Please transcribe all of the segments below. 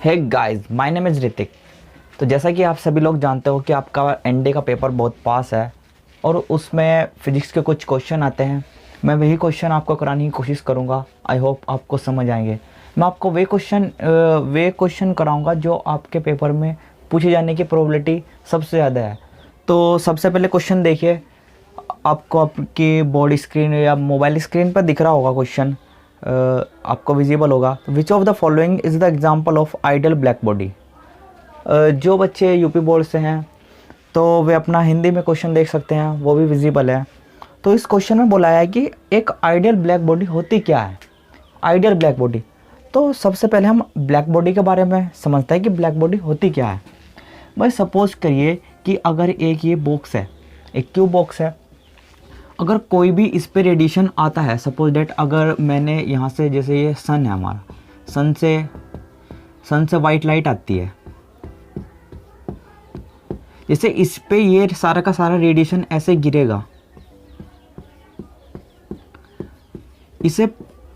Hey guys, my name is Ritik. तो जैसा कि आप सभी लोग जानते हो कि आपका एनडीए का पेपर बहुत पास है और उसमें फिजिक्स के कुछ क्वेश्चन आते हैं। मैं वही क्वेश्चन आपको कराने की कोशिश करूँगा। आई होप आपको समझ आएंगे। मैं आपको वे क्वेश्चन कराऊँगा जो आपके पेपर में पूछे जाने की प्रोबेबिलिटी सबसे ज़्यादा है। तो सबसे पहले क्वेश्चन देखिए, आपको आपकी बॉडी स्क्रीन या मोबाइल स्क्रीन पर दिख रहा होगा क्वेश्चन, आपको विजिबल होगा। Which of the following is the example of ideal black body. जो बच्चे यूपी बोर्ड से हैं तो वे अपना हिंदी में क्वेश्चन देख सकते हैं, वो भी विजिबल है। तो इस क्वेश्चन में बोला है कि एक आइडियल ब्लैक बॉडी होती क्या है। आइडियल ब्लैक बॉडी, तो सबसे पहले हम ब्लैक बॉडी के बारे में समझते हैं कि ब्लैक बॉडी होती क्या है। भाई सपोज करिए कि अगर एक ये बॉक्स है, एक क्यूब बॉक्स है, अगर कोई भी इस पे रेडिएशन आता है, सपोज डेट अगर मैंने यहाँ से, जैसे ये सन है हमारा, सन से वाइट लाइट आती है, जैसे इस पे ये सारा का सारा रेडिएशन ऐसे गिरेगा, इसे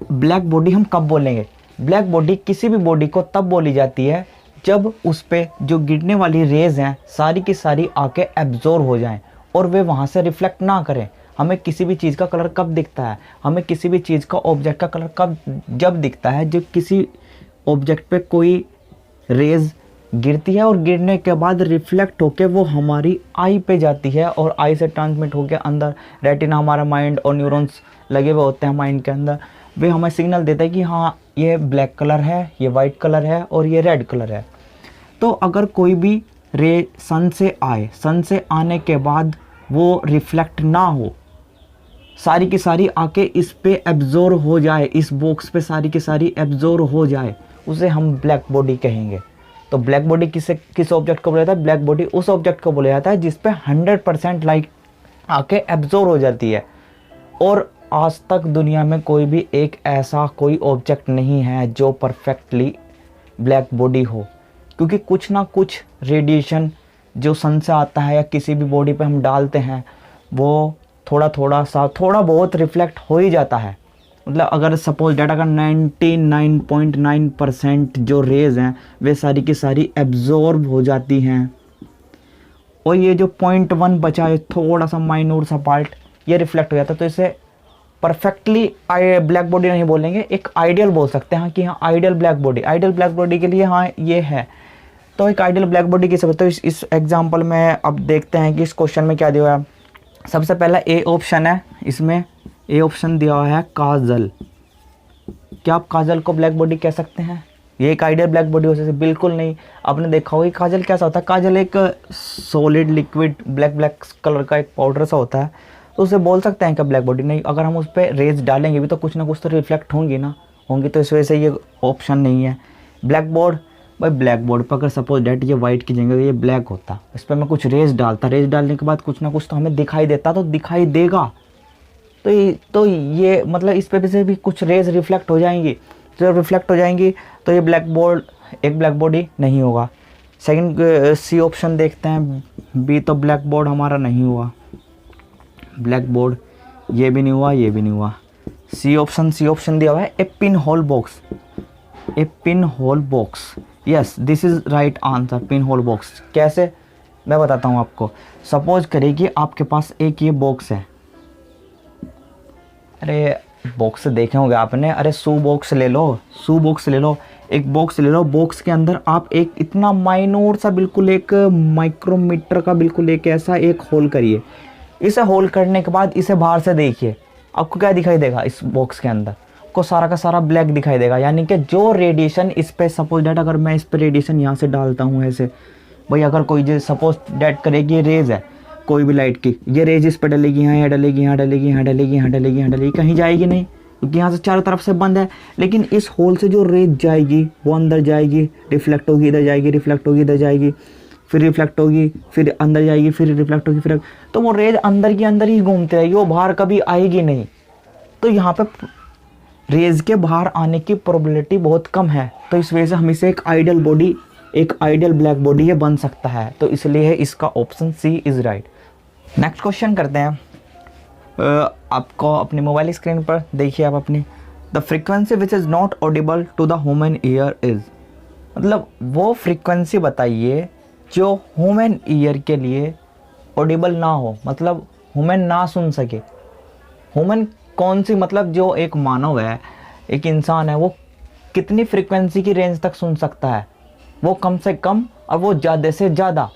ब्लैक बॉडी हम कब बोलेंगे। ब्लैक बॉडी किसी भी बॉडी को तब बोली जाती है जब उस पे जो गिरने वाली रेज हैं सारी की सारी आके एब्जॉर्ब हो जाएं और वे वहाँ से रिफ्लेक्ट ना करें। हमें किसी भी चीज़ का कलर कब दिखता है, हमें किसी भी चीज़ का ऑब्जेक्ट का कलर कब जब दिखता है, जब किसी ऑब्जेक्ट पे कोई रेज गिरती है और गिरने के बाद रिफ्लेक्ट होके वो हमारी आई पे जाती है और आई से ट्रांसमिट होके अंदर रेटिना, हमारा माइंड और न्यूरॉन्स लगे हुए होते हैं माइंड के अंदर, वे हमें सिग्नल देते हैं कि हाँ ये ब्लैक कलर है, ये वाइट कलर है और ये रेड कलर है। तो अगर कोई भी रे सन से आए, सन से आने के बाद वो रिफ्लेक्ट ना हो, सारी की सारी आके इस पे एब्जॉर्ब हो जाए, इस बॉक्स पे सारी की सारी एब्जॉर्ब हो जाए, उसे हम ब्लैक बॉडी कहेंगे। तो ब्लैक बॉडी किस ऑब्जेक्ट को बोला जाता है? ब्लैक बॉडी उस ऑब्जेक्ट को बोला जाता है जिस पे 100% लाइट आके एब्जॉर्ब हो जाती है। और आज तक दुनिया में कोई भी एक ऐसा कोई ऑब्जेक्ट नहीं है जो परफेक्टली ब्लैक बॉडी हो, क्योंकि कुछ ना कुछ रेडिएशन जो सन से आता है या किसी भी बॉडी पे हम डालते हैं वो थोड़ा बहुत रिफ्लेक्ट हो ही जाता है। मतलब अगर सपोज डेट अगर 99.9% जो रेज हैं वे सारी की सारी एब्जॉर्ब हो जाती हैं और ये जो 0.1 बचा है, थोड़ा सा माइनूर सा पार्ट, ये रिफ्लेक्ट हो जाता है। तो इसे परफेक्टली ब्लैक बॉडी नहीं बोलेंगे, एक आइडियल बोल सकते हैं कि हाँ ideal black body. Ideal black body के लिए हाँ ये है। तो एक आइडियल ब्लैक बॉडी किसे बोलते हैं? इस एग्जाम्पल में अब देखते हैं कि इस क्वेश्चन में क्या दिया हुआ है। सबसे पहला ए ऑप्शन है, इसमें ए ऑप्शन दिया हुआ है काजल। क्या आप काजल को ब्लैक बॉडी कह सकते हैं? ये एक आइडियल ब्लैक बॉडी हो सकती है? बिल्कुल नहीं। आपने देखा होगा काजल कैसा होता है? काजल एक सॉलिड लिक्विड ब्लैक कलर का एक पाउडर सा होता है, तो उसे बोल सकते हैं क्या ब्लैक बॉडी? नहीं। अगर हम उस पर रेज डालेंगे भी तो कुछ ना कुछ तो रिफ्लेक्ट होंगी ना, होंगी, तो इस वजह से ये ऑप्शन नहीं है। ब्लैक बोर्ड, भाई ब्लैक बोर्ड पर अगर सपोज डेट ये वाइट की जगह ये ब्लैक होता, इस पर मैं कुछ रेज डालता, रेज डालने के बाद कुछ ना कुछ तो हमें दिखाई देता, तो दिखाई देगा। तो ये मतलब इस पे से भी कुछ रेज रिफ्लेक्ट हो जाएंगी, तो रिफ्लेक्ट हो जाएंगी तो ये ब्लैक बोर्ड एक ब्लैक बॉडी नहीं होगा। सेकंड सी ऑप्शन देखते हैं, बी तो ब्लैक बोर्ड हमारा नहीं हुआ, ब्लैक बोर्ड ये भी नहीं हुआ, ये भी नहीं हुआ। सी ऑप्शन दिया हुआ है a pin hole box. A pin hole box, yes this is right answer, pin hole box. कैसे, मैं बताता हूँ आपको। सपोज करिए कि आपके पास एक ये बॉक्स है, अरे बॉक्स देखे होंगे आपने, अरे शू बॉक्स ले लो, एक बॉक्स ले लो, बॉक्स के अंदर आप एक इतना माइनोर सा बिल्कुल एक माइक्रोमीटर का बिल्कुल एक ऐसा एक होल करिए। इसे होल करने के बाद इसे बाहर से देखिए, आपको क्या दिखाई देगा? इस बॉक्स के अंदर को सारा का सारा ब्लैक दिखाई देगा। यानी कि जो रेडिएशन इस पे, सपोज डेट अगर मैं इस पे रेडिएशन यहाँ से डालता हूँ ऐसे, भाई अगर कोई जो सपोज डेट करेगी ये रेज है कोई भी लाइट की, ये रेज इस पे डलेगी, यहाँ डलेगी, यहाँ डलेगी, यहाँ डलेगी, यहाँ डलेगी, यहाँ डलेगी, कहीं जाएगी नहीं क्योंकि यहाँ से चारों तरफ से बंद है। लेकिन इस होल से जो रेज जाएगी वो अंदर जाएगी, रिफ्लेक्ट होगी, इधर जाएगी, रिफ्लेक्ट होगी, इधर जाएगी, फिर रिफ्लेक्ट होगी, फिर अंदर जाएगी, फिर रिफ्लेक्ट होगी, फिर तो वो रेज अंदर की अंदर ही घूमती रहेगी, वो बाहर कभी आएगी नहीं। तो यहाँ पे रेज के बाहर आने की प्रोबेबिलिटी बहुत कम है। तो इस वजह से हम इसे एक आइडियल बॉडी, एक आइडियल ब्लैक बॉडी ये बन सकता है। तो इसलिए इसका option C is right. Next question करते हैं। आपको अपनी मोबाइल स्क्रीन पर देखिए आप अपनी, the frequency which is not audible to the human ear is. मतलब वो फ्रीक्वेंसी बताइए जो ह्यूमन ईयर के लिए ऑडिबल ना हो, मतलब ह्यूमन ना सुन सके। ह्यूमन कौन सी, मतलब जो एक मानव है, एक इंसान है, वो कितनी फ्रीक्वेंसी की रेंज तक सुन सकता है, वो कम से कम और वो ज़्यादा से ज़्यादा,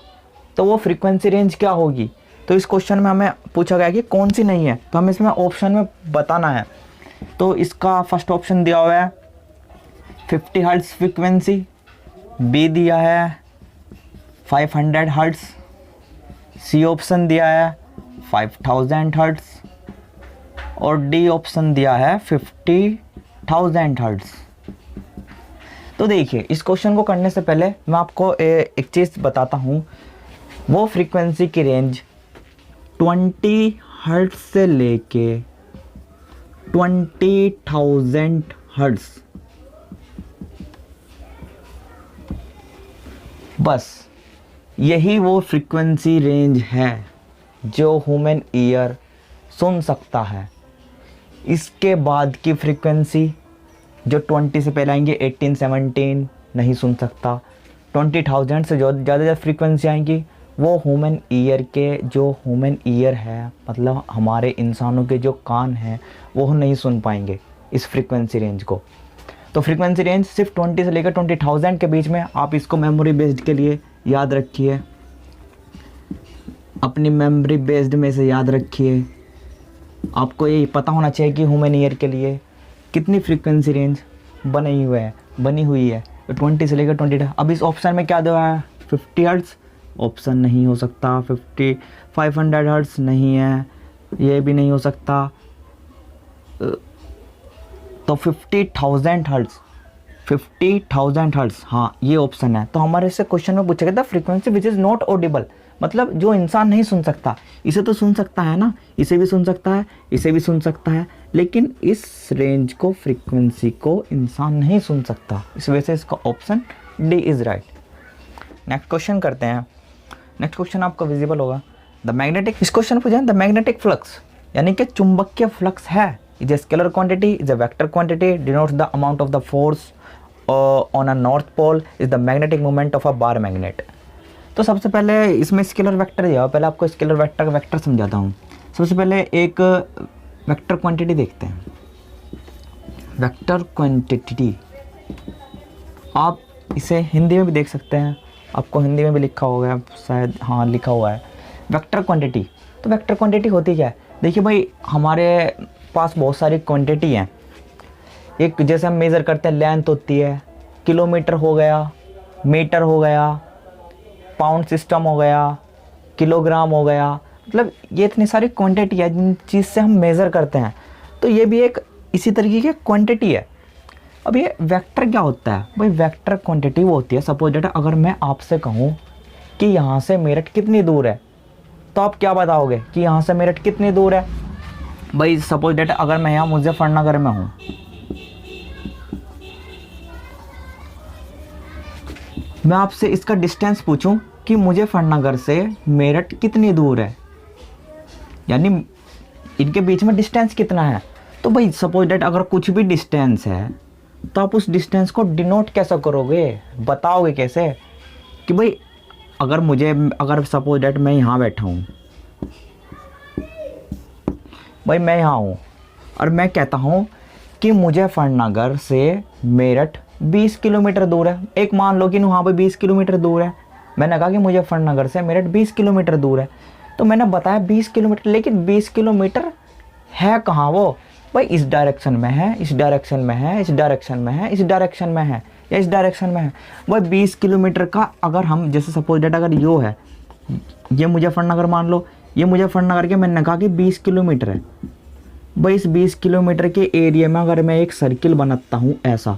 तो वो फ्रीक्वेंसी रेंज क्या होगी। तो इस क्वेश्चन में हमें पूछा गया कि कौन सी नहीं है, तो हमें इसमें ऑप्शन में बताना है। तो इसका फर्स्ट ऑप्शन दिया हुआ है 50 हर्ट्ज़ फ्रीक्वेंसी, बी दिया है 500 हर्ट्ज़, सी ऑप्शन दिया है 5000 हर्ट्ज़ और डी ऑप्शन दिया है 50,000 हर्ट्ज़। तो देखिए, इस क्वेश्चन को करने से पहले मैं आपको एक चीज़ बताता हूँ। वो फ्रीक्वेंसी की रेंज 20 हर्ट्ज़ से लेके 20,000 हर्ट्ज़, बस यही वो फ्रीक्वेंसी रेंज है जो ह्यूमन ईयर सुन सकता है। इसके बाद की फ्रीक्वेंसी जो 20 से पहले आएंगे 18, 17 नहीं सुन सकता। 20,000 से जो ज़्यादा फ्रीक्वेंसी आएंगी वो ह्यूमन ईयर के, जो ह्यूमन ईयर है मतलब हमारे इंसानों के जो कान हैं वो नहीं सुन पाएंगे इस फ्रीक्वेंसी रेंज को। तो फ्रीक्वेंसी रेंज सिर्फ 20 से लेकर 20,000 के बीच में। आप इसको मेमोरी बेस्ड के लिए याद रखिए, अपनी मेमोरी बेस्ड में से याद रखिए। आपको ये पता होना चाहिए कि ह्यूमन ईयर के लिए कितनी फ्रीक्वेंसी रेंज बनी हुई है। तो 20 से लेकर 20। अब इस ऑप्शन में क्या दिया है, 50 हर्ट्ज़ ऑप्शन नहीं हो सकता, 500 हर्ट्ज़ नहीं है, ये भी नहीं हो सकता। तो 50,000 हर्ट्ज़, 50,000 हर्ट्ज़, हाँ ये ऑप्शन है। तो हमारे से क्वेश्चन में पूछा गया था frequency which is not Audible, मतलब जो इंसान नहीं सुन सकता। इसे तो सुन सकता है ना, इसे भी सुन सकता है, इसे भी सुन सकता है, लेकिन इस रेंज को, फ्रीक्वेंसी को इंसान नहीं सुन सकता। इस वजह से इसका option D is right. Next question करते हैं। नेक्स्ट क्वेश्चन आपको विजिबल होगा। द मैग्नेटिक, इस क्वेश्चन पूछा है द मैग्नेटिक फ्लक्स, यानी कि चुंबकीय फ्लक्स है, is a scalar quantity, is a vector quantity, denotes the amount of the force on a north pole, is the magnetic moment of a bar magnet. तो सबसे पहले इसमें स्केलर वेक्टर दिया, पहले आपको स्केलर वेक्टर समझाता हूँ। सबसे पहले एक वेक्टर क्वांटिटी देखते हैं। वेक्टर क्वांटिटी आप इसे हिंदी में भी देख सकते हैं, आपको हिंदी में भी लिखा होगा शायद, हाँ लिखा हुआ है वेक्टर क्वांटिटी। तो वेक्टर क्वांटिटी होती क्या है, देखिए भाई हमारे पास बहुत सारी क्वांटिटी हैं। एक जैसे हम मेज़र करते हैं लेंथ होती है, किलोमीटर हो गया, मीटर हो गया, पाउंड सिस्टम हो गया, किलोग्राम हो गया, मतलब ये इतनी सारी क्वांटिटी है जिन चीज़ से हम मेज़र करते हैं। तो ये भी एक इसी तरीके की क्वांटिटी है। अब ये वेक्टर क्या होता है भाई, वेक्टर क्वांटिटी वो होती है, सपोज डेट अगर मैं आपसे कहूँ कि यहाँ से मेरठ कितनी दूर है, तो आप क्या बताओगे कि यहाँ से मेरठ कितनी दूर है। भाई सपोज डेट अगर मैं यहाँ मुजफ्फरनगर में हूँ, मैं आपसे इसका डिस्टेंस पूछूं कि मुजफ्फरनगर से मेरठ कितनी दूर है, यानी इनके बीच में डिस्टेंस कितना है। तो भाई सपोज डेट अगर कुछ भी डिस्टेंस है तो आप उस डिस्टेंस को डिनोट कैसे करोगे, बताओगे कैसे कि भाई अगर सपोज डेट मैं यहाँ बैठा हूँ, भाई मैं यहाँ हूँ और मैं कहता हूँ कि मुजफ्फरनगर से मेरठ 20 किलोमीटर दूर है। एक मान लो कि वहाँ पे 20 किलोमीटर दूर है, मैंने कहा कि मुजफ्फरनगर से मेरठ 20 किलोमीटर दूर है, तो मैंने बताया 20 किलोमीटर, लेकिन 20 किलोमीटर है कहाँ वो, भाई इस डायरेक्शन में है, इस डायरेक्शन में है, इस डायरेक्शन में है, इस डायरेक्शन में है, या इस डायरेक्शन में है। भाई 20 किलोमीटर का अगर हम जैसे सपोज डेट अगर यो है, ये मुजफ्फरनगर मान लो, ये मुजफ्फरनगर के मैंने कहा कि 20 किलोमीटर है। भाई इस 20 किलोमीटर के एरिया में अगर मैं एक सर्किल बनाता हूँ ऐसा,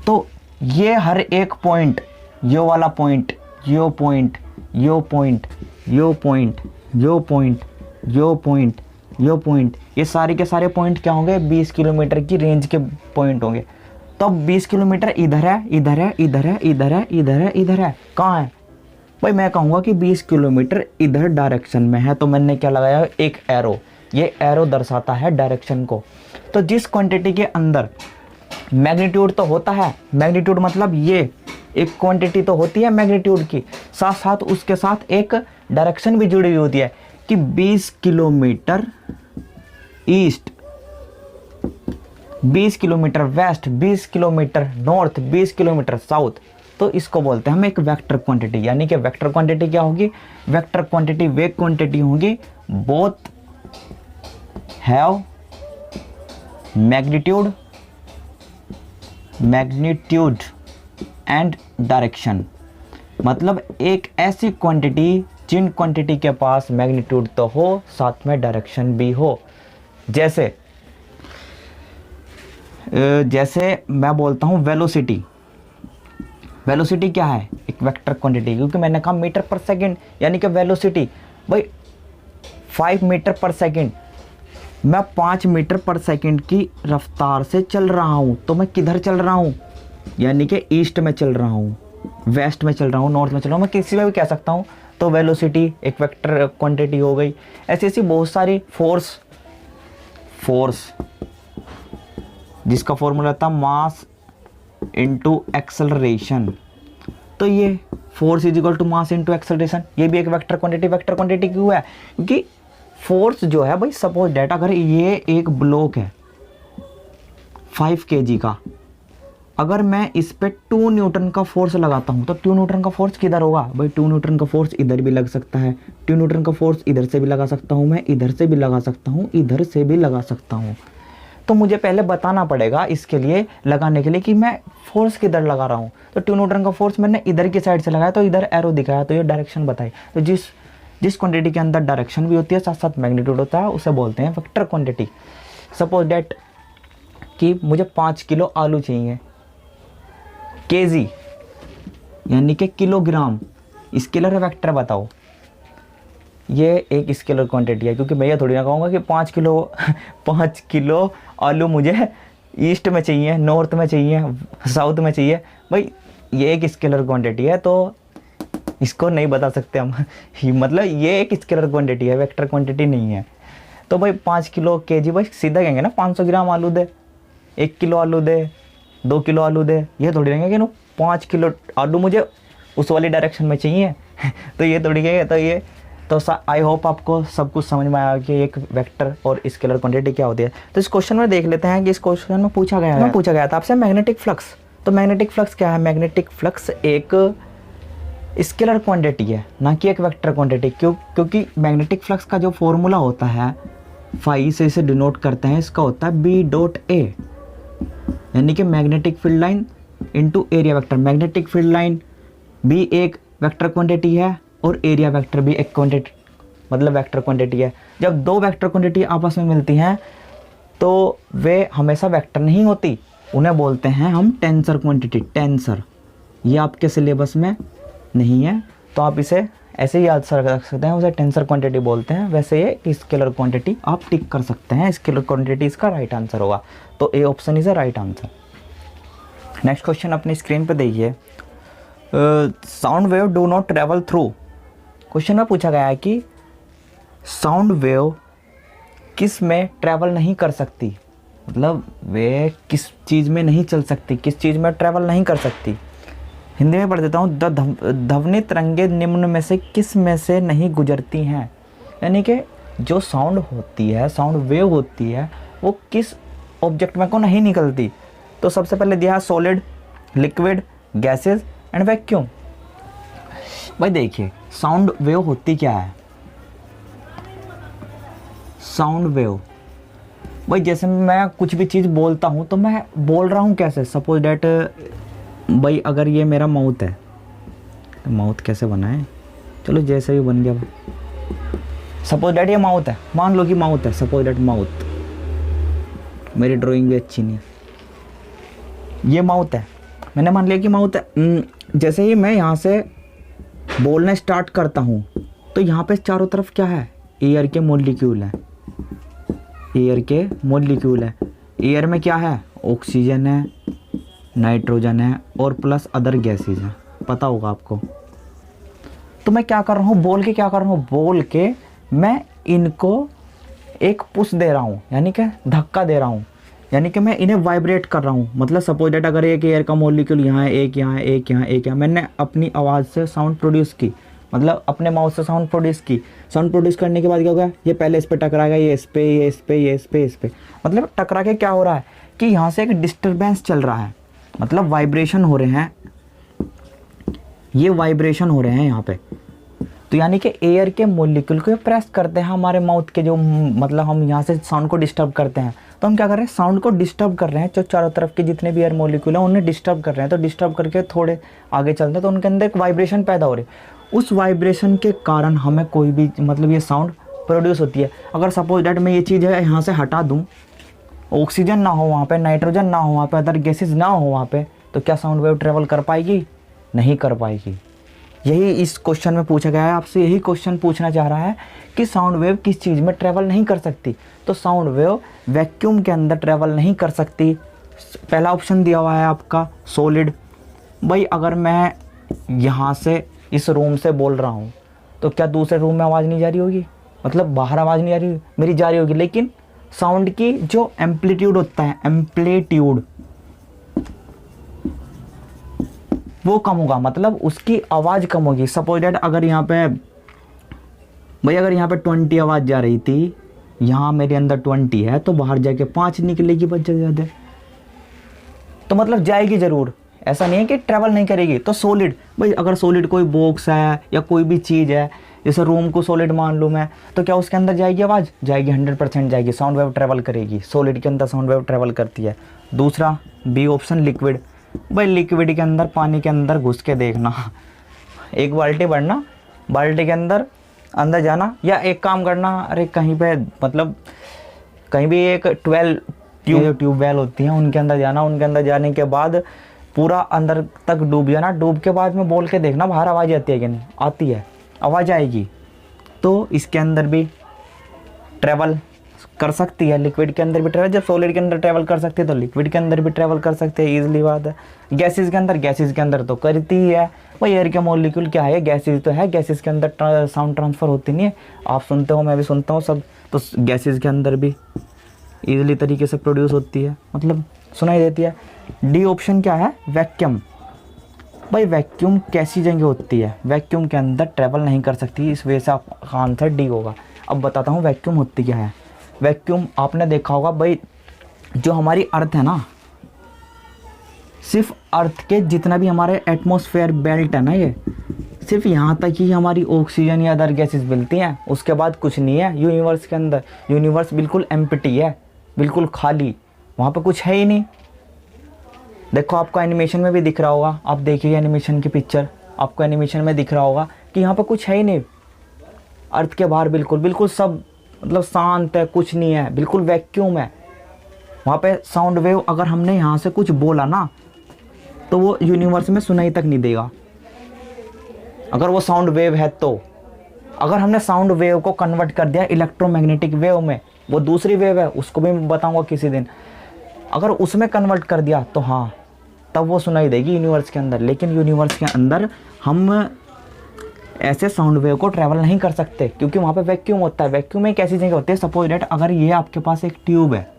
तो ये हर एक पॉइंट, यो वाला पॉइंट, यो पॉइंट, यो पॉइंट, यो पॉइंट, यो पॉइंट, यो पॉइंट, यो पॉइंट, ये सारे के सारे पॉइंट क्या होंगे, 20 किलोमीटर की रेंज के पॉइंट होंगे। तो अब 20 किलोमीटर इधर है, इधर है, इधर है, इधर है, इधर है, इधर है, कहाँ है भाई, मैं कहूँगा कि 20 किलोमीटर इधर डायरेक्शन में है। तो मैंने क्या लगाया, एक एरो, ये एरो दर्शाता है डायरेक्शन को। तो जिस क्वांटिटी के अंदर मैग्नीट्यूड तो होता है, मैग्नीट्यूड मतलब ये एक क्वांटिटी तो होती है मैग्नीट्यूड की, साथ साथ उसके साथ एक डायरेक्शन भी जुड़ी हुई होती है कि 20 kilometre east, 20 kilometre west, 20 kilometre north, 20 kilometre south. तो इसको बोलते हैं हम एक वेक्टर क्वांटिटी। यानी कि वेक्टर क्वांटिटी क्या होगी? वेक्टर क्वांटिटी वे क्वांटिटी होंगी both have magnitude and direction. मतलब एक ऐसी क्वांटिटी जिन क्वांटिटी के पास मैग्नीट्यूड तो हो, साथ में डायरेक्शन भी हो। जैसे मैं बोलता हूँ वेलोसिटी। वेलोसिटी क्या है? एक वेक्टर क्वांटिटी, क्योंकि मैंने कहा मीटर पर सेकंड, यानी कि वेलोसिटी भाई 5 मीटर पर सेकंड। मैं 5 मीटर पर सेकंड की रफ्तार से चल रहा हूँ, तो मैं किधर चल रहा हूँ? यानी कि ईस्ट में चल रहा हूँ, वेस्ट में चल रहा हूँ, नॉर्थ में चल रहा हूँ, मैं किसी में भी कह सकता हूँ। तो वेलोसिटी एक वेक्टर क्वांटिटी हो गई। ऐसी ऐसी बहुत सारी फोर्स जिसका फॉर्मूला था मास इनटू एक्सेलरेशन। तो ये force is equal to mass into acceleration, ये भी एक वेक्टर क्वांटिटी क्यों है? क्योंकि फोर्स जो है भाई, सपोज डेट अगर ये एक ब्लॉक है 5 kg का, अगर मैं इस पे 2 न्यूटन का फोर्स लगाता हूँ तो 2 न्यूटन का फोर्स किधर होगा भाई? 2 न्यूटन का फोर्स इधर भी लग सकता है, 2 न्यूटन का फोर्स इधर से भी लगा सकता हूँ, मैं इधर से भी लगा सकता हूँ, इधर से भी लगा सकता हूँ। तो मुझे पहले बताना पड़ेगा इसके लिए, लगाने के लिए, कि मैं फोर्स किधर लगा रहा हूँ। तो 2 न्यूटन का फोर्स मैंने इधर की साइड से लगाया, तो इधर एरो दिखाया, तो ये डायरेक्शन बताई। तो जिस क्वांटिटी के अंदर डायरेक्शन भी होती है, साथ साथ मैग्नीट्यूड होता है, उसे बोलते हैं वेक्टर क्वांटिटी। सपोज डेट कि मुझे 5 किलो आलू चाहिए, केजी यानी कि किलोग्राम, स्केलर वेक्टर बताओ। ये एक स्केलर क्वांटिटी है, क्योंकि मैं ये थोड़ी ना कहूँगा कि 5 किलो आलू मुझे ईस्ट में चाहिए, नॉर्थ में चाहिए, साउथ में चाहिए। भाई ये एक स्केलर क्वांटिटी है, तो इसको नहीं बता सकते हम। मतलब ये एक स्केलर क्वांटिटी है, वेक्टर क्वांटिटी नहीं है। तो भाई 5 किलो केजी, भाई सीधा कहेंगे ना 500 ग्राम आलू दे, 1 किलो आलू दे, 2 किलो आलू दे। ये थोड़ी कहेंगे कि 5 किलो आलू मुझे उस वाली डायरेक्शन में चाहिए। तो ये थोड़ी कहेंगे। तो ये तो आई होप आपको सब कुछ समझ में आया कि एक वेक्टर और स्केलर क्वांटिटी क्या होती है। तो इस क्वेश्चन में देख लेते हैं कि इस क्वेश्चन में पूछा गया था आपसे मैग्नेटिक फ्लक्स। तो मैग्नेटिक फ्लक्स क्या है? मैग्नेटिक फ्लक्स एक स्केलर क्वांटिटी है, ना कि एक वेक्टर क्वांटिटी। क्योंकि मैग्नेटिक फ्लक्स का जो फॉर्मूला होता है, फाई से इसे डिनोट करते हैं, इसका होता है B.A, यानी कि magnetic field line into area vector. Magnetic field line भी एक वेक्टर क्वांटिटी है और एरिया वेक्टर भी एक क्वांटिटी, मतलब वेक्टर क्वांटिटी है। जब दो वेक्टर क्वांटिटी आपस में मिलती हैं तो वे हमेशा वेक्टर नहीं होती, उन्हें बोलते हैं हम टेंसर क्वांटिटी। टेंसर ये आपके सिलेबस में नहीं है, तो आप इसे ऐसे ही याद रख सकते हैं, उसे टेंसर क्वांटिटी बोलते हैं। वैसे ये स्केलर क्वांटिटी आप टिक कर सकते हैं, स्केलर क्वांटिटी इसका राइट आंसर होगा। तो A option is a right answer. Next question अपनी स्क्रीन पे देखिए। Sound wave do not travel through. Question में पूछा गया है कि साउंड वेव किस में ट्रैवल नहीं कर सकती, मतलब वे किस चीज़ में नहीं चल सकती, किस चीज़ में ट्रैवल नहीं कर सकती। हिंदी में पढ़ देता हूँ। ध्वनि तरंगे निम्न में से किस में से नहीं गुजरती हैं। यानी कि जो साउंड होती है, साउंड वेव होती है, वो किस ऑब्जेक्ट में को नहीं निकलती। तो सबसे पहले दिया है solid, liquid, gases and vacuum. भाई देखिए साउंड वेव होती क्या है। साउंड वेव भाई जैसे मैं कुछ भी चीज़ बोलता हूँ तो मैं बोल रहा हूँ कैसे। सपोज डैट भाई अगर ये मेरा माउथ है, तो माउथ कैसे बना है, चलो जैसे भी बन गया। सपोज डैट ये माउथ है, मान लो कि माउथ है, सपोज डैट माउथ, मेरी ड्राइंग भी अच्छी नहीं है, ये माउथ है, मैंने मान लिया कि माउथ है। जैसे ही मैं यहाँ से बोलना स्टार्ट करता हूँ तो यहाँ पे चारों तरफ क्या है, एयर के मॉलिक्यूल है, एयर के मॉलिक्यूल है। एयर में क्या है, ऑक्सीजन है, नाइट्रोजन है और प्लस अदर गैसेज है, पता होगा आपको। तो मैं क्या कर रहा हूँ, बोल के क्या कर रहा हूँ, बोल के मैं इनको एक पुश दे रहा हूँ, यानी कि धक्का दे रहा हूँ यानी कि मैं इन्हें वाइब्रेट कर रहा हूँ। मतलब सपोज डेट अगर एक एयर का मॉलिक्यूल यहाँ है, एक यहाँ, एक यहाँ, एक यहाँ, मैंने अपनी आवाज़ से साउंड प्रोड्यूस की, मतलब अपने माउथ से साउंड प्रोड्यूस की। साउंड प्रोड्यूस करने के बाद क्या होगा, ये पहले इस पर टकराएगा, ये इस पे, ये इस पे, ये इस पे, इस पे, मतलब टकरा के क्या हो रहा है कि यहाँ से एक डिस्टर्बेंस चल रहा है, मतलब वाइब्रेशन हो रहे हैं, ये वाइब्रेशन हो रहे हैं यहाँ पे। तो यानी कि एयर के मॉलिक्यूल को प्रेस करते हैं हमारे माउथ के जो, मतलब हम यहाँ से साउंड को डिस्टर्ब करते हैं, तो हम क्या कर रहे हैं, साउंड को डिस्टर्ब कर रहे हैं। जो चारों तरफ के जितने भी एयर मॉलिक्यूल हैं उन्हें डिस्टर्ब कर रहे हैं। तो डिस्टर्ब करके थोड़े आगे चलते हैं तो उनके अंदर एक वाइब्रेशन पैदा हो रही है। उस वाइब्रेशन के कारण हमें कोई भी, मतलब ये साउंड प्रोड्यूस होती है। अगर सपोज डेट मैं ये चीज़ है यहाँ से हटा दूँ, ऑक्सीजन ना हो वहाँ पे, नाइट्रोजन ना हो वहाँ पे, अदर गैसेज ना हो वहाँ पे, तो क्या साउंड वेव ट्रेवल कर पाएगी? नहीं कर पाएगी। यही इस क्वेश्चन में पूछा गया है, आपसे यही क्वेश्चन पूछना चाह रहा है कि साउंड वेव किस चीज़ में ट्रेवल नहीं कर सकती। तो साउंड वेव वैक्यूम के अंदर ट्रेवल नहीं कर सकती। पहला ऑप्शन दिया हुआ है आपका सॉलिड। भाई अगर मैं यहाँ से इस रूम से बोल रहा हूँ तो क्या दूसरे रूम में आवाज़ नहीं जा रही होगी? मतलब बाहर आवाज़ नहीं जा रही, मेरी जा रही होगी, लेकिन साउंड की जो एम्पलीट्यूड होता है, एम्पलीट्यूड वो कम होगा, मतलब उसकी आवाज़ कम होगी। सपोज डेट अगर यहाँ पे, भाई अगर यहाँ पे 20 आवाज़ जा रही थी, यहाँ मेरे अंदर 20 है, तो बाहर जाके 5 निकलेगी बच ज़्यादा, तो मतलब जाएगी ज़रूर, ऐसा नहीं है कि ट्रैवल नहीं करेगी। तो सॉलिड, भाई अगर सॉलिड कोई बॉक्स है या कोई भी चीज़ है, जैसे रूम को सॉलिड मान लूँ मैं, तो क्या उसके अंदर जाएगी आवाज़? जाएगी, 100% जाएगी, साउंड वेव ट्रैवल करेगी। सॉलिड के अंदर साउंड वेव ट्रैवल करती है। दूसरा बी ऑप्शन लिक्विड। भाई लिक्विड के अंदर, पानी के अंदर घुस के देखना, एक बाल्टी भरना, बाल्टी के अंदर जाना, या एक काम करना, अरे कहीं पे, मतलब कहीं भी एक 12 ट्यूबवेल होती हैं उनके अंदर जाना, उनके अंदर जाने के बाद पूरा अंदर तक डूब जाना, डूब के बाद में बोल के देखना बाहर आवाज़ आती है कि नहीं आती है, आवाज़ आएगी। तो इसके अंदर भी ट्रैवल कर सकती है, लिक्विड के अंदर भी ट्रैवल, जब सॉलिड के अंदर ट्रैवल कर सकती है तो लिक्विड के अंदर भी ट्रैवल कर सकते हैं, ईजिली बात है। गैसेस के अंदर तो करती ही है। वही एयर के मॉलिक्यूल क्या है, गैसेस तो है, गैसेस के अंदर साउंड ट्रांसफ़र होती नहीं है, आप सुनते हो, मैं भी सुनता हूँ सब, तो गैसेस के अंदर भी ईजिली तरीके से प्रोड्यूस होती है, मतलब सुनाई देती है। डी ऑप्शन क्या है, वैक्यूम। भाई वैक्यूम कैसी जगह होती है, वैक्यूम के अंदर ट्रैवल नहीं कर सकती, इस वजह से आपका आंसर डी होगा। अब बताता हूँ वैक्यूम होती क्या है। वैक्यूम आपने देखा होगा, भाई जो हमारी अर्थ है ना, सिर्फ अर्थ के जितना भी हमारे एटमॉस्फेयर बेल्ट है ना, ये सिर्फ यहाँ तक ही हमारी ऑक्सीजन या अदर गैसेस मिलती हैं, उसके बाद कुछ नहीं है यूनिवर्स के अंदर। यूनिवर्स बिल्कुल एम्प्टी है, बिल्कुल खाली, वहाँ पे कुछ है ही नहीं। देखो आपको एनिमेशन में भी दिख रहा होगा, आप देखिए एनिमेशन की पिक्चर, आपको एनिमेशन में दिख रहा होगा कि यहाँ पे कुछ है ही नहीं। अर्थ के बाहर बिल्कुल सब, मतलब शांत है, कुछ नहीं है, बिल्कुल वैक्यूम है। वहाँ पे साउंड वेव अगर हमने यहाँ से कुछ बोला ना, तो वो यूनिवर्स में सुनाई तक नहीं देगा, अगर वो साउंड वेव है तो। अगर हमने साउंड वेव को कन्वर्ट कर दिया इलेक्ट्रोमैग्नेटिक वेव में, वो दूसरी वेव है, उसको भी मैं बताऊंगा किसी दिन, अगर उसमें कन्वर्ट कर दिया तो हाँ, तब वो सुनाई देगी यूनिवर्स के अंदर। लेकिन यूनिवर्स के अंदर हम ऐसे साउंड वेव को ट्रैवल नहीं कर सकते, क्योंकि वहाँ पे वैक्यूम होता है। वैक्यूम एक ऐसी जगह होती है, सपोज डेट अगर ये आपके पास एक ट्यूब है,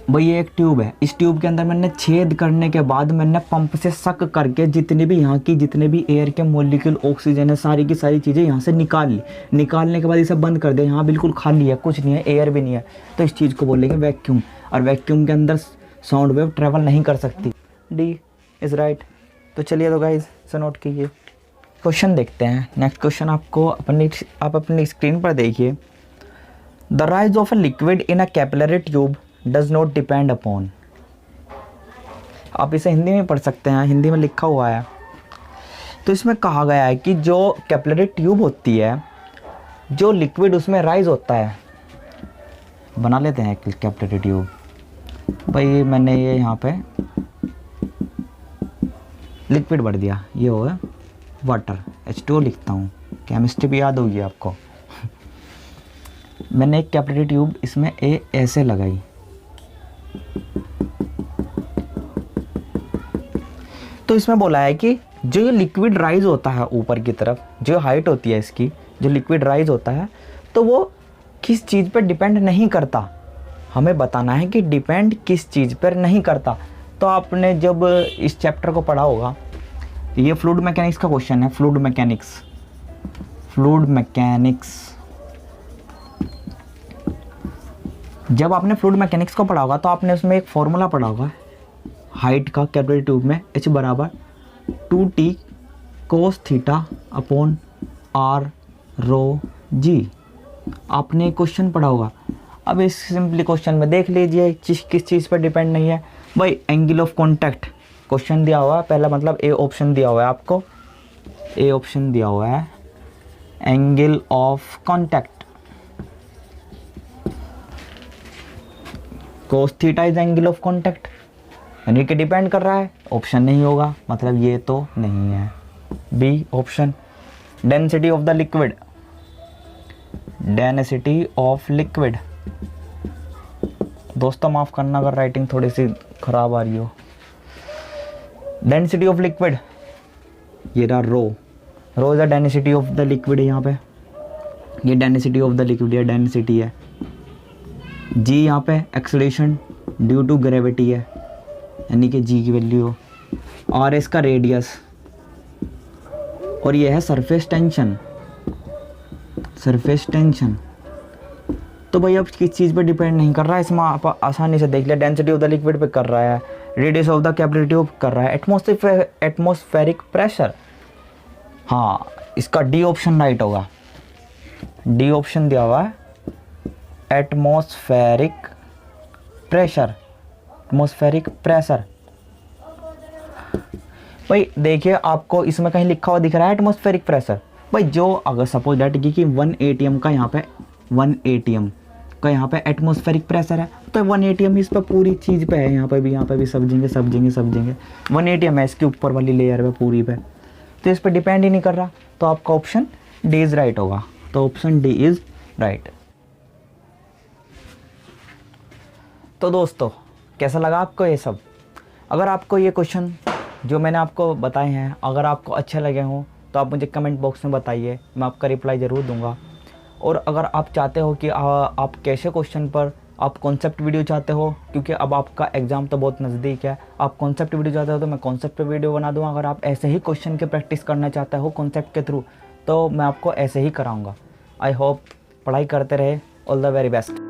भाई ये एक ट्यूब है, इस ट्यूब के अंदर मैंने छेद करने के बाद मैंने पंप से सक करके जितने भी यहाँ की, जितने भी एयर के मॉलिक्यूल, ऑक्सीजन है, सारी की सारी चीज़ें यहाँ से निकाल ली। निकालने के बाद इसे बंद कर दिया, यहाँ बिल्कुल खाली है, कुछ नहीं है, एयर भी नहीं है, तो इस चीज़ को बोलेंगे वैक्यूम। और वैक्यूम के अंदर साउंड वेव ट्रैवल नहीं कर सकती। D is right. तो चलिए तो गाइज इसे नोट कीजिए। क्वेश्चन देखते हैं। नेक्स्ट क्वेश्चन आप अपनी स्क्रीन पर देखिए। The rise of a liquid in a capillary tube does not depend upon. आप इसे हिंदी में पढ़ सकते हैं, हिंदी में लिखा हुआ है। तो इसमें कहा गया है कि जो कैपिलरी ट्यूब होती है, जो लिक्विड उसमें राइज होता है, बना लेते हैं कैपिलरी ट्यूब। भाई मैंने ये यहाँ पे लिक्विड भर दिया, ये होगा वाटर, H2O लिखता हूँ, केमिस्ट्री भी याद होगी आपको। मैंने एक कैपिलरी ट्यूब इसमें ऐसे लगाई, तो इसमें बोला है कि जो ये लिक्विड राइज होता है ऊपर की तरफ, जो हाइट होती है इसकी, जो लिक्विड राइज होता है, तो वो किस चीज़ पर डिपेंड नहीं करता। हमें बताना है कि डिपेंड किस चीज़ पर नहीं करता। तो आपने जब इस चैप्टर को पढ़ा होगा, ये फ्लूइड मैकेनिक्स का क्वेश्चन है। फ्लूइड मैकेनिक्स जब आपने फ्लूइड मैकेनिक्स को पढ़ा होगा तो आपने उसमें एक फॉर्मूला पढ़ा होगा हाइट का, कैपिटल ट्यूब में h बराबर 2t cos theta upon r रो जी। आपने क्वेश्चन पढ़ा होगा। अब इस सिंपली क्वेश्चन में देख लीजिए किस चीज़ पर डिपेंड नहीं है भाई। एंगल ऑफ कॉन्टैक्ट क्वेश्चन दिया हुआ है, पहला मतलब ए ऑप्शन दिया हुआ है आपको, ए ऑप्शन दिया हुआ है angle of contact, cos theta is angle of contact, यानी कि डिपेंड कर रहा है। ऑप्शन नहीं होगा, मतलब ये तो नहीं है। B option density of the liquid, density of liquid. दोस्तों माफ़ करना अगर राइटिंग थोड़ी सी ख़राब आ रही हो। डेंसिटी ऑफ लिक्विड, ये रहा rho is the density of the liquid. यहाँ पे ये डेंसिटी ऑफ द लिक्विड, ये डेंसिटी है। जी यहाँ पे एक्सेलरेशन ड्यू टू ग्रेविटी है, यानी कि जी की वैल्यू हो। और इसका रेडियस, और ये है सरफेस टेंशन। तो भाई अब किस चीज़ पे डिपेंड नहीं कर रहा है, इसमें आप आसानी से देख लिया। डेंसिटी ऑफ द लिक्विड पे कर रहा है, radius of the capillary tube कर रहा है, एटमॉस्फेरिक प्रेशर। हाँ, इसका डी ऑप्शन राइट होगा। डी ऑप्शन दिया हुआ है एटमॉस्फेरिक प्रेशर। भाई देखिए आपको इसमें कहीं लिखा हुआ दिख रहा है एटमॉस्फेरिक प्रेशर। भाई जो अगर सपोज दैट कि 1 atm का यहाँ पे 1 atm का यहाँ पे एटमॉस्फेरिक प्रेशर है, तो 1 atm इस पर पूरी चीज़ पे है, यहाँ पे भी सब जगह 1 atm है इसके ऊपर वाली लेयर पे पूरी पे, तो इस पर डिपेंड ही नहीं कर रहा। तो आपका ऑप्शन डी इज़ राइट होगा। तो ऑप्शन डी इज़ राइट। तो दोस्तों कैसा लगा आपको ये सब? अगर आपको ये क्वेश्चन जो मैंने आपको बताए हैं अगर आपको अच्छे लगे हों तो आप मुझे कमेंट बॉक्स में बताइए, मैं आपका रिप्लाई ज़रूर दूंगा। और अगर आप चाहते हो कि आप कैसे क्वेश्चन पर आप कॉन्सेप्ट वीडियो चाहते हो, क्योंकि अब आपका एग्ज़ाम तो बहुत नज़दीक है, आप कॉन्सेप्ट वीडियो चाहते हो तो मैं कॉन्सेप्ट पे वीडियो बना दूँगा। अगर आप ऐसे ही क्वेश्चन के प्रैक्टिस करना चाहते हो कॉन्सेप्ट के थ्रू, तो मैं आपको ऐसे ही कराऊँगा। आई होप पढ़ाई करते रहे। All the very best.